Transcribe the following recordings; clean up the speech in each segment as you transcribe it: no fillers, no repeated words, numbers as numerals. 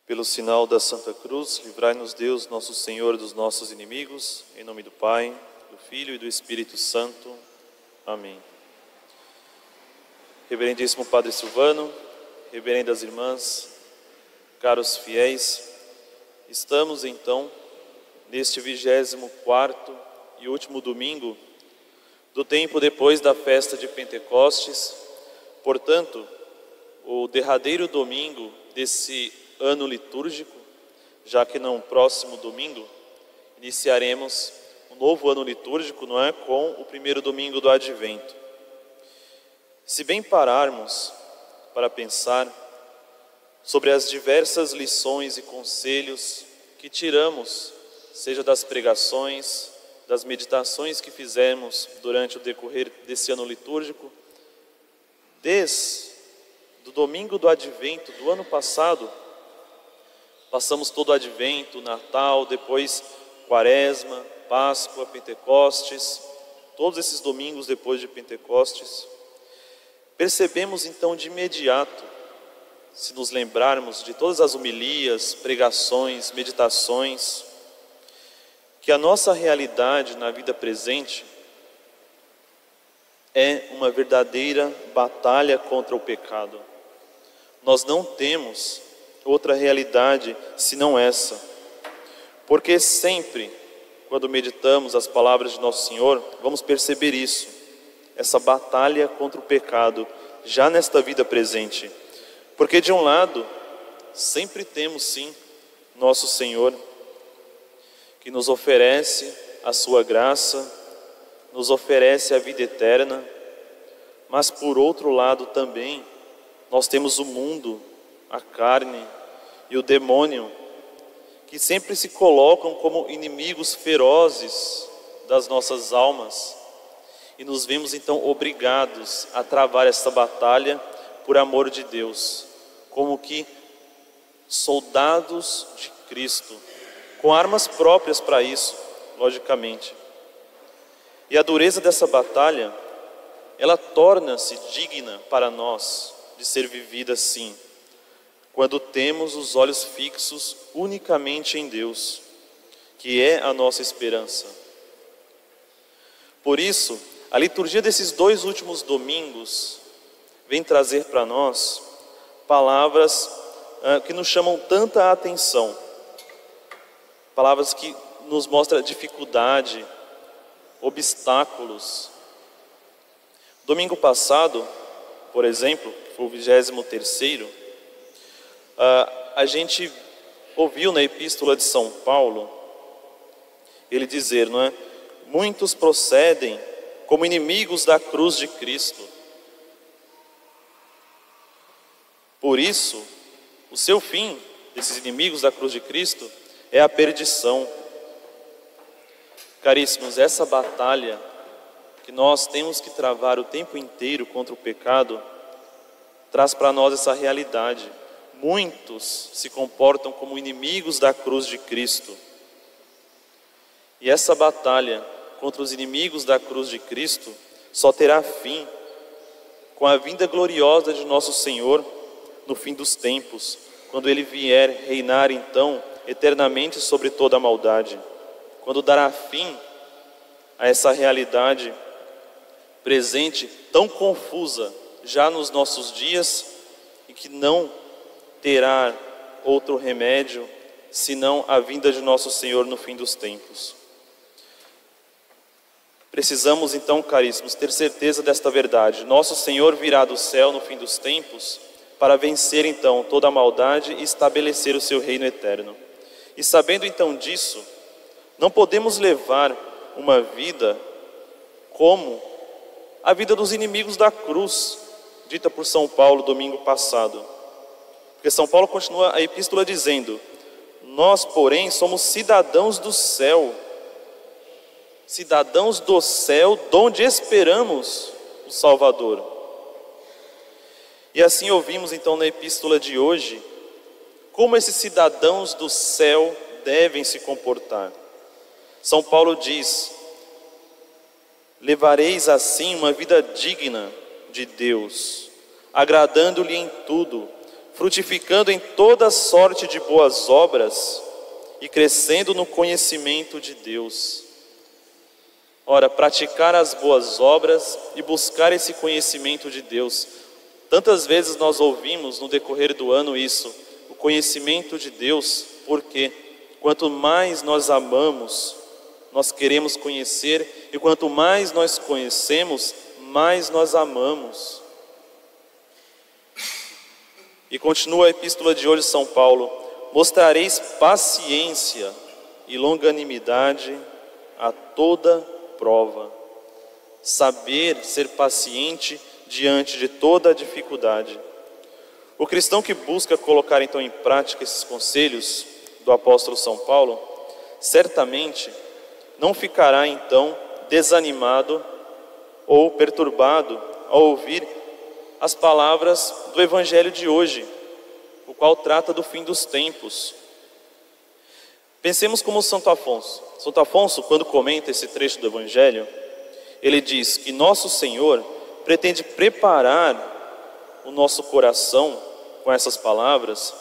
Pelo sinal da Santa Cruz, livrai-nos Deus, nosso Senhor, dos nossos inimigos, em nome do Pai, do Filho e do Espírito Santo. Amém. Reverendíssimo Padre Silvano, reverendas irmãs, caros fiéis, estamos então neste 24º e último domingo do tempo depois da festa de Pentecostes, portanto, o derradeiro domingo desse ano litúrgico, já que no próximo domingo iniciaremos um novo ano litúrgico, não é? Com o primeiro domingo do Advento. Se bem pararmos para pensar sobre as diversas lições e conselhos que tiramos, seja das pregações, das meditações que fizemos durante o decorrer desse ano litúrgico, desde o domingo do Advento do ano passado, passamos todo o Advento, Natal, depois Quaresma, Páscoa, Pentecostes, todos esses domingos depois de Pentecostes. Percebemos então de imediato, se nos lembrarmos de todas as homilias, pregações, meditações, que a nossa realidade na vida presente é uma verdadeira batalha contra o pecado. Nós não temos outra realidade senão essa, porque sempre, quando meditamos as palavras de Nosso Senhor, vamos perceber isso, essa batalha contra o pecado, já nesta vida presente. Porque de um lado, sempre temos sim, Nosso Senhor, que nos oferece a sua graça, nos oferece a vida eterna, mas por outro lado também, nós temos o mundo, a carne e o demônio, que sempre se colocam como inimigos ferozes das nossas almas, e nos vemos então obrigados a travar essa batalha por amor de Deus, como que soldados de Cristo, com armas próprias para isso, logicamente. E a dureza dessa batalha, ela torna-se digna para nós de ser vivida assim, quando temos os olhos fixos unicamente em Deus, que é a nossa esperança. Por isso, a liturgia desses 2 últimos domingos vem trazer para nós palavras que nos chamam tanta atenção, palavras que nos mostram dificuldade, obstáculos. Domingo passado, por exemplo, que foi o 23º, a gente ouviu na Epístola de São Paulo ele dizer, não é? Muitos procedem como inimigos da cruz de Cristo. Por isso, o seu fim, desses inimigos da cruz de Cristo, é a perdição. Caríssimos, essa batalha que nós temos que travar o tempo inteiro contra o pecado, traz para nós essa realidade. Muitos se comportam como inimigos da cruz de Cristo. E essa batalha contra os inimigos da cruz de Cristo só terá fim com a vinda gloriosa de nosso Senhor no fim dos tempos, quando Ele vier reinar então eternamente sobre toda a maldade, quando dará fim a essa realidade presente tão confusa já nos nossos dias e que não terá outro remédio senão a vinda de nosso Senhor no fim dos tempos. Precisamos então, caríssimos, ter certeza desta verdade. Nosso Senhor virá do céu no fim dos tempos para vencer então toda a maldade e estabelecer o seu reino eterno. E sabendo então disso, não podemos levar uma vida como a vida dos inimigos da cruz, dita por São Paulo domingo passado. Porque São Paulo continua a epístola dizendo: nós, porém, somos cidadãos do céu, de onde esperamos o Salvador. E assim ouvimos então na epístola de hoje, como esses cidadãos do céu devem se comportar. São Paulo diz: levareis assim uma vida digna de Deus, agradando-lhe em tudo, frutificando em toda sorte de boas obras e crescendo no conhecimento de Deus. Ora, praticar as boas obras e buscar esse conhecimento de Deus. Tantas vezes nós ouvimos no decorrer do ano isso, o conhecimento de Deus, porque quanto mais nós amamos, nós queremos conhecer, e quanto mais nós conhecemos, mais nós amamos. E continua a epístola de hoje, São Paulo: mostrareis paciência e longanimidade a toda prova. Saber ser paciente diante de toda a dificuldade. O cristão que busca colocar então em prática esses conselhos do apóstolo São Paulo, certamente não ficará então desanimado ou perturbado ao ouvir as palavras do Evangelho de hoje, o qual trata do fim dos tempos. Pensemos como Santo Afonso. Santo Afonso, quando comenta esse trecho do Evangelho, ele diz que nosso Senhor pretende preparar o nosso coração com essas palavras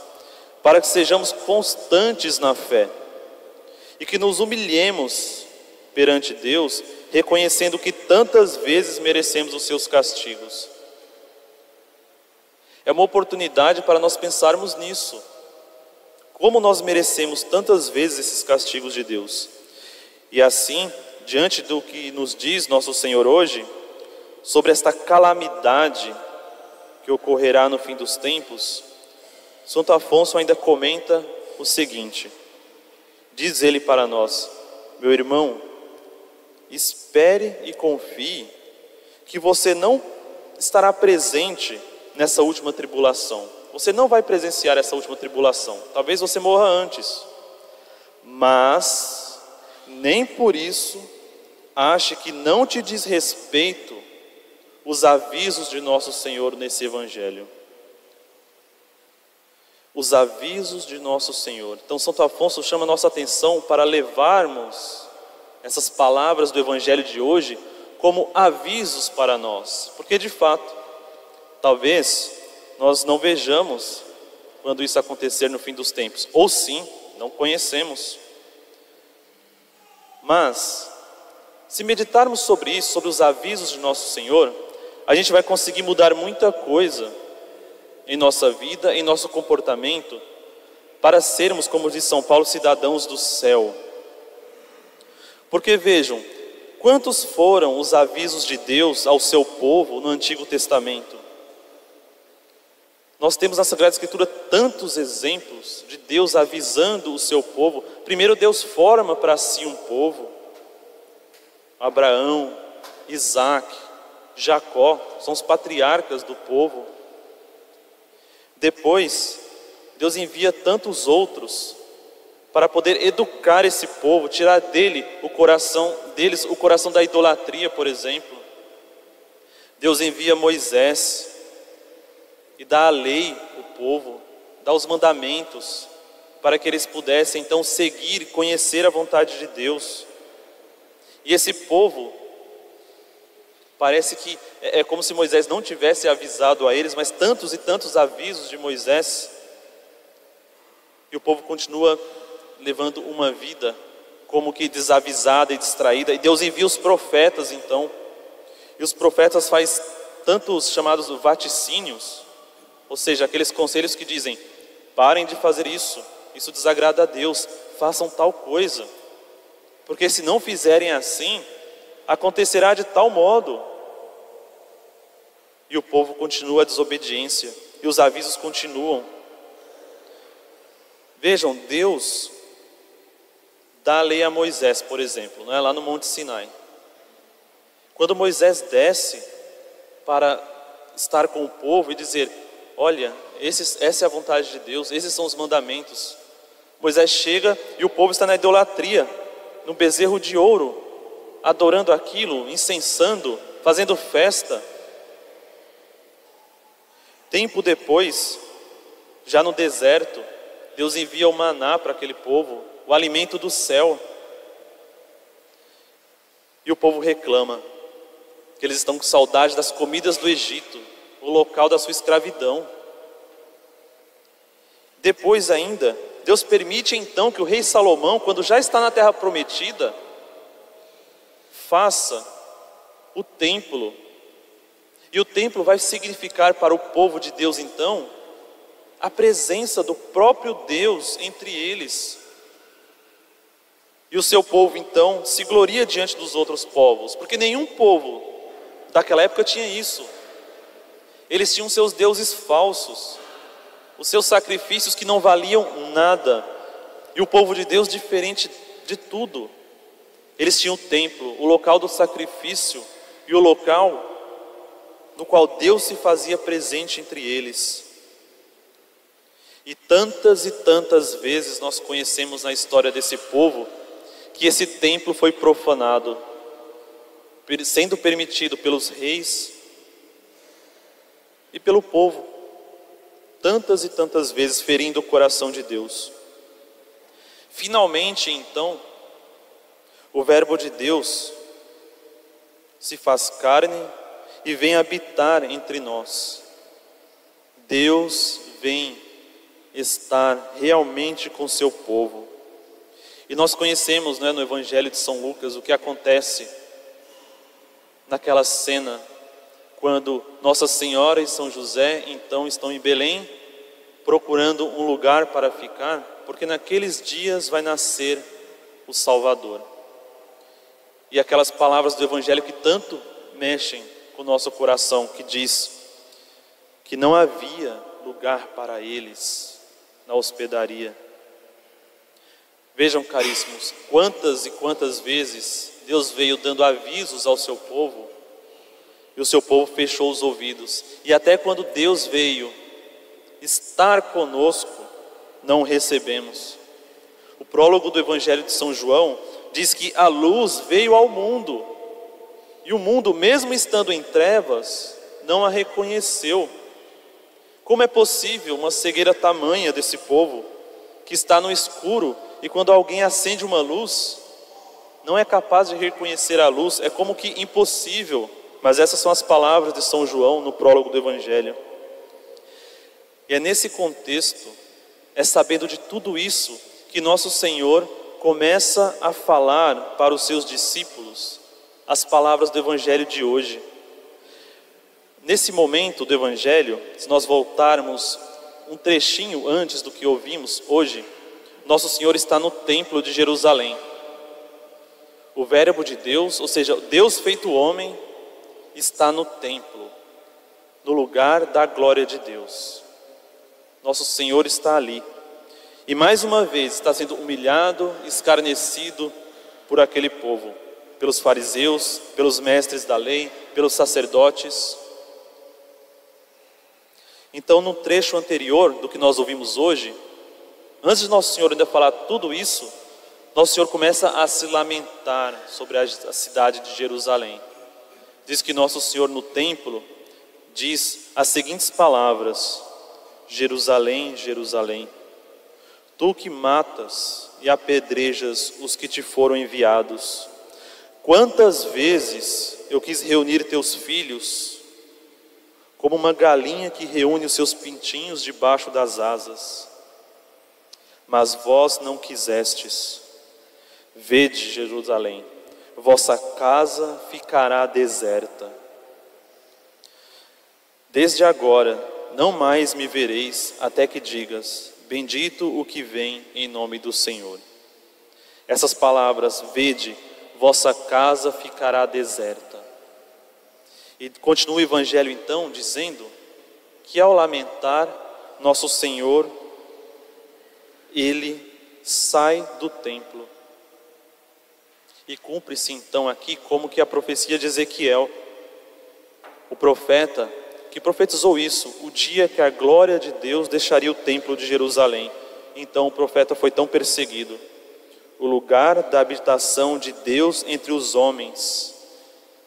para que sejamos constantes na fé e que nos humilhemos perante Deus, reconhecendo que tantas vezes merecemos os seus castigos. É uma oportunidade para nós pensarmos nisso. Como nós merecemos tantas vezes esses castigos de Deus. E assim, diante do que nos diz nosso Senhor hoje, sobre esta calamidade que ocorrerá no fim dos tempos, Santo Afonso ainda comenta o seguinte: diz ele para nós: meu irmão, espere e confie que você não estará presente nessa última tribulação. Você não vai presenciar essa última tribulação. Talvez você morra antes. Mas nem por isso ache que não te diz respeito os avisos de nosso Senhor nesse Evangelho. Os avisos de nosso Senhor. Então Santo Afonso chama a nossa atenção para levarmos essas palavras do Evangelho de hoje como avisos para nós. Porque de fato, talvez nós não vejamos quando isso acontecer no fim dos tempos. Ou sim, não conhecemos. Mas, se meditarmos sobre isso, sobre os avisos de nosso Senhor, a gente vai conseguir mudar muita coisa em nossa vida, em nosso comportamento, para sermos, como diz São Paulo, cidadãos do céu. Porque vejam, quantos foram os avisos de Deus ao seu povo no Antigo Testamento? Nós temos na Sagrada Escritura tantos exemplos de Deus avisando o seu povo. Primeiro Deus forma para si um povo. Abraão, Isaac, Jacó, são os patriarcas do povo. Depois, Deus envia tantos outros para poder educar esse povo, tirar deles o coração da idolatria, por exemplo. Deus envia Moisés e dá a lei ao povo, dá os mandamentos, para que eles pudessem então seguir e conhecer a vontade de Deus. E esse povo, parece que é como se Moisés não tivesse avisado a eles, mas tantos e tantos avisos de Moisés, e o povo continua levando uma vida como que desavisada e distraída. E Deus envia os profetas então, e os profetas fazem tantos chamados vaticínios, ou seja, aqueles conselhos que dizem: parem de fazer isso, isso desagrada a Deus, façam tal coisa, porque se não fizerem assim, acontecerá de tal modo. E o povo continua a desobediência, e os avisos continuam. Vejam, Deus dá a lei a Moisés, por exemplo, não é? Lá no Monte Sinai. Quando Moisés desce para estar com o povo e dizer: olha, essa é a vontade de Deus, esses são os mandamentos. Moisés chega e o povo está na idolatria, no bezerro de ouro, adorando aquilo, incensando, fazendo festa. Tempo depois, já no deserto, Deus envia o maná para aquele povo, o alimento do céu. E o povo reclama que eles estão com saudade das comidas do Egito, o local da sua escravidão. Depois ainda, Deus permite então que o rei Salomão, quando já está na terra prometida, faça o templo. E o templo vai significar para o povo de Deus então a presença do próprio Deus entre eles. E o seu povo então se gloria diante dos outros povos, porque nenhum povo daquela época tinha isso. Eles tinham seus deuses falsos, os seus sacrifícios que não valiam nada. E o povo de Deus, diferente de tudo, eles tinham o templo, o local do sacrifício e o local no qual Deus se fazia presente entre eles. E tantas vezes nós conhecemos na história desse povo que esse templo foi profanado, sendo permitido pelos reis e pelo povo, tantas e tantas vezes ferindo o coração de Deus. Finalmente então, o Verbo de Deus se faz carne e vem habitar entre nós. Deus vem estar realmente com seu povo. E nós conhecemos, né, no Evangelho de São Lucas o que acontece naquela cena quando Nossa Senhora e São José então estão em Belém procurando um lugar para ficar, porque naqueles dias vai nascer o Salvador. E aquelas palavras do Evangelho que tanto mexem com o nosso coração, que diz que não havia lugar para eles na hospedaria. Vejam, caríssimos, quantas e quantas vezes Deus veio dando avisos ao seu povo e o seu povo fechou os ouvidos. E até quando Deus veio estar conosco, não o recebemos. O prólogo do Evangelho de São João diz que a luz veio ao mundo e o mundo, mesmo estando em trevas, não a reconheceu. Como é possível uma cegueira tamanha desse povo que está no escuro e quando alguém acende uma luz, não é capaz de reconhecer a luz? É como que impossível. Mas essas são as palavras de São João no prólogo do Evangelho. E é nesse contexto, é sabendo de tudo isso, que nosso Senhor começa a falar para os seus discípulos as palavras do Evangelho de hoje. Nesse momento do Evangelho, se nós voltarmos um trechinho antes do que ouvimos hoje, nosso Senhor está no templo de Jerusalém. O Verbo de Deus, ou seja, Deus feito homem, está no templo, no lugar da glória de Deus. Nosso Senhor está ali. E mais uma vez está sendo humilhado, escarnecido por aquele povo, pelos fariseus, pelos mestres da lei, pelos sacerdotes. Então, no trecho anterior do que nós ouvimos hoje, antes de Nosso Senhor ainda falar tudo isso, Nosso Senhor começa a se lamentar sobre a cidade de Jerusalém. Diz que Nosso Senhor no templo diz as seguintes palavras: Jerusalém, Jerusalém, tu que matas e apedrejas os que te foram enviados, quantas vezes eu quis reunir teus filhos, como uma galinha que reúne os seus pintinhos debaixo das asas, mas vós não quisestes. Vede, Jerusalém, vossa casa ficará deserta. Desde agora não mais me vereis, até que digas: bendito o que vem em nome do Senhor. Essas palavras, vede, vossa casa ficará deserta. E continua o Evangelho então dizendo que ao lamentar, nosso Senhor, Ele sai do templo. E cumpre-se então aqui como que a profecia de Ezequiel, o profeta que profetizou isso, o dia que a glória de Deus deixaria o templo de Jerusalém. Então o profeta foi tão perseguido. O lugar da habitação de Deus entre os homens,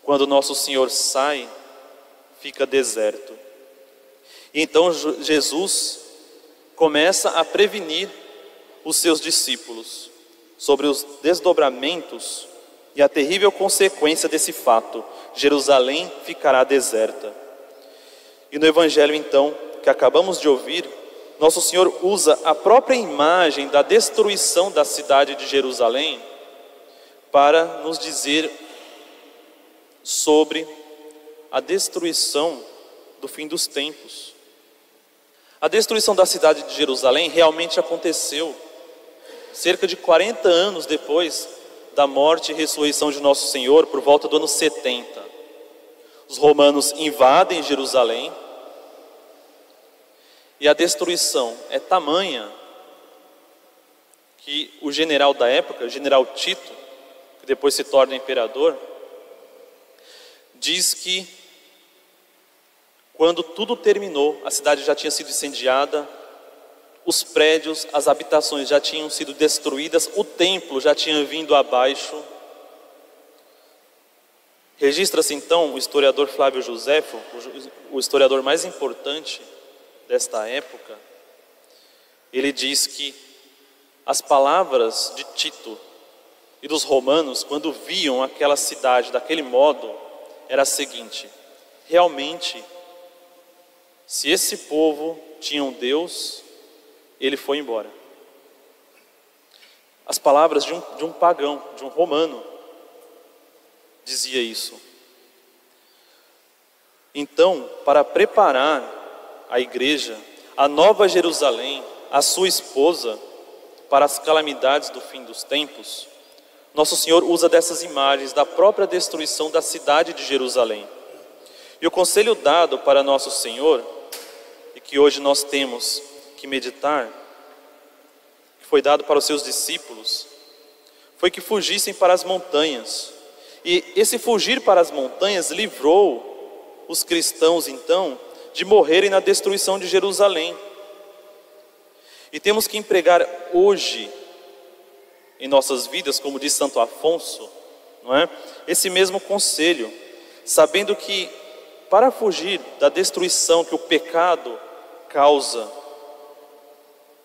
quando nosso Senhor sai, fica deserto. E então Jesus começa a prevenir os seus discípulos sobre os desdobramentos e a terrível consequência desse fato: Jerusalém ficará deserta. E no Evangelho então, que acabamos de ouvir, Nosso Senhor usa a própria imagem da destruição da cidade de Jerusalém para nos dizer sobre a destruição do fim dos tempos. A destruição da cidade de Jerusalém realmente aconteceu cerca de 40 anos depois da morte e ressurreição de Nosso Senhor, por volta do ano 70. Os romanos invadem Jerusalém e a destruição é tamanha que o general da época, o general Tito, que depois se torna imperador, diz que quando tudo terminou, a cidade já tinha sido incendiada, os prédios, as habitações já tinham sido destruídas, o templo já tinha vindo abaixo. Registra-se então o historiador Flávio Joséfo, o historiador mais importante desta época. Ele diz que as palavras de Tito e dos romanos, quando viam aquela cidade daquele modo, era a seguinte: realmente, se esse povo tinha um Deus, ele foi embora. As palavras de um pagão, de um romano, dizia isso. Então, para preparar a igreja, a nova Jerusalém, a sua esposa, para as calamidades do fim dos tempos, Nosso Senhor usa dessas imagens da própria destruição da cidade de Jerusalém. E o conselho dado para Nosso Senhor, e que hoje nós temos que meditar, que foi dado para os seus discípulos, foi que fugissem para as montanhas. E esse fugir para as montanhas livrou os cristãos então de morrerem na destruição de Jerusalém. E temos que empregar hoje em nossas vidas, como diz Santo Afonso, não é? Esse mesmo conselho, sabendo que para fugir da destruição que o pecado causa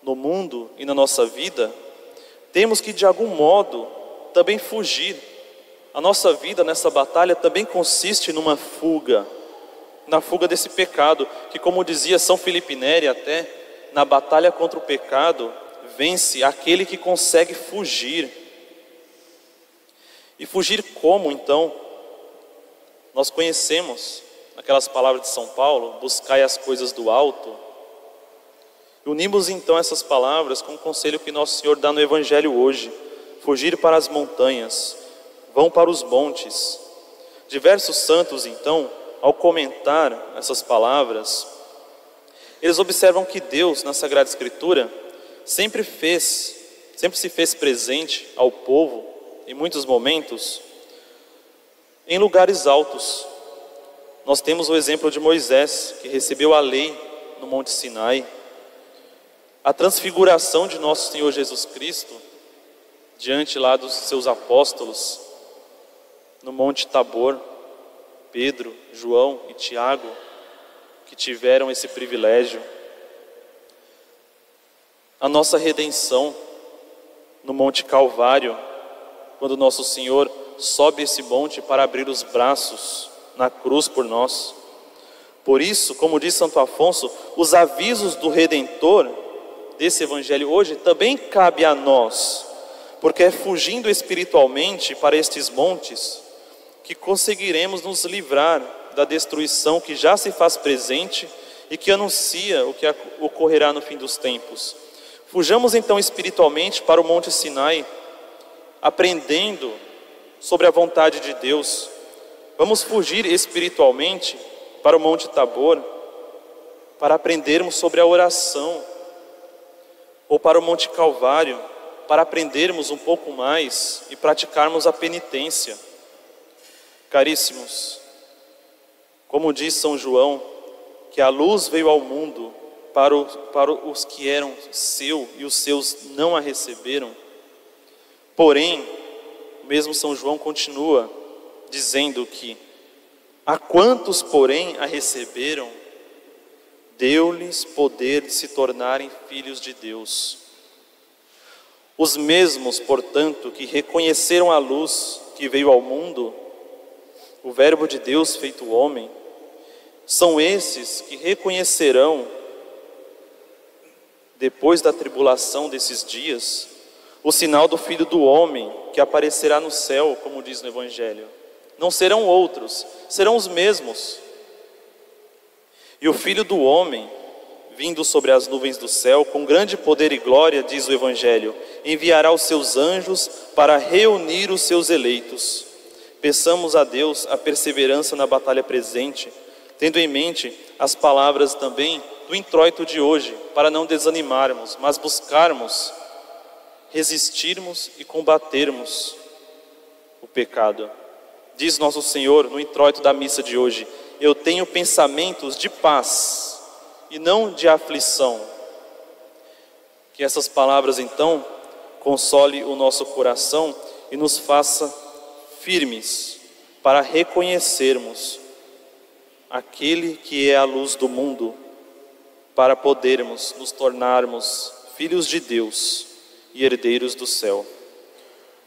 no mundo e na nossa vida, temos que de algum modo também fugir. A nossa vida nessa batalha também consiste numa fuga, na fuga desse pecado, que, como dizia São Felipe Neri até, na batalha contra o pecado, vence aquele que consegue fugir. E fugir como então? Nós conhecemos aquelas palavras de São Paulo: buscai as coisas do alto. E unimos então essas palavras com o conselho que Nosso Senhor dá no Evangelho hoje: fugir para as montanhas, vão para os montes. Diversos santos então, ao comentar essas palavras, eles observam que Deus, na Sagrada Escritura, sempre se fez presente ao povo, em muitos momentos, em lugares altos. Nós temos o exemplo de Moisés, que recebeu a lei no Monte Sinai, a transfiguração de Nosso Senhor Jesus Cristo, diante lá dos seus apóstolos, no Monte Tabor, Pedro, João e Tiago, que tiveram esse privilégio. A nossa redenção no Monte Calvário, quando Nosso Senhor sobe esse monte para abrir os braços na cruz por nós. Por isso, como diz Santo Afonso, os avisos do Redentor desse Evangelho hoje também cabe a nós, porque é fugindo espiritualmente para estes montes que conseguiremos nos livrar da destruição que já se faz presente e que anuncia o que ocorrerá no fim dos tempos. Fujamos então espiritualmente para o Monte Sinai, aprendendo sobre a vontade de Deus. Vamos fugir espiritualmente para o Monte Tabor, para aprendermos sobre a oração, ou para o Monte Calvário, para aprendermos um pouco mais e praticarmos a penitência. Caríssimos, como diz São João, que a luz veio ao mundo para os que eram seu e os seus não a receberam. Porém, mesmo São João continua dizendo que a quantos, porém, a receberam, deu-lhes poder de se tornarem filhos de Deus. Os mesmos, portanto, que reconheceram a luz que veio ao mundo, o Verbo de Deus feito homem, são esses que reconhecerão depois da tribulação desses dias, o sinal do Filho do Homem, que aparecerá no céu, como diz no Evangelho. Não serão outros, serão os mesmos. E o Filho do Homem, vindo sobre as nuvens do céu, com grande poder e glória, diz o Evangelho, enviará os seus anjos para reunir os seus eleitos. Peçamos a Deus a perseverança na batalha presente, tendo em mente as palavras também do introito de hoje, para não desanimarmos, mas buscarmos, resistirmos e combatermos o pecado. Diz nosso Senhor no introito da missa de hoje: eu tenho pensamentos de paz e não de aflição. Que essas palavras então console o nosso coração e nos faça firmes para reconhecermos aquele que é a luz do mundo, para podermos nos tornarmos filhos de Deus e herdeiros do céu.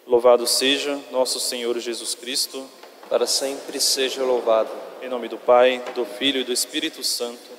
Louvado seja nosso Senhor Jesus Cristo. Para sempre seja louvado. Em nome do Pai, do Filho e do Espírito Santo.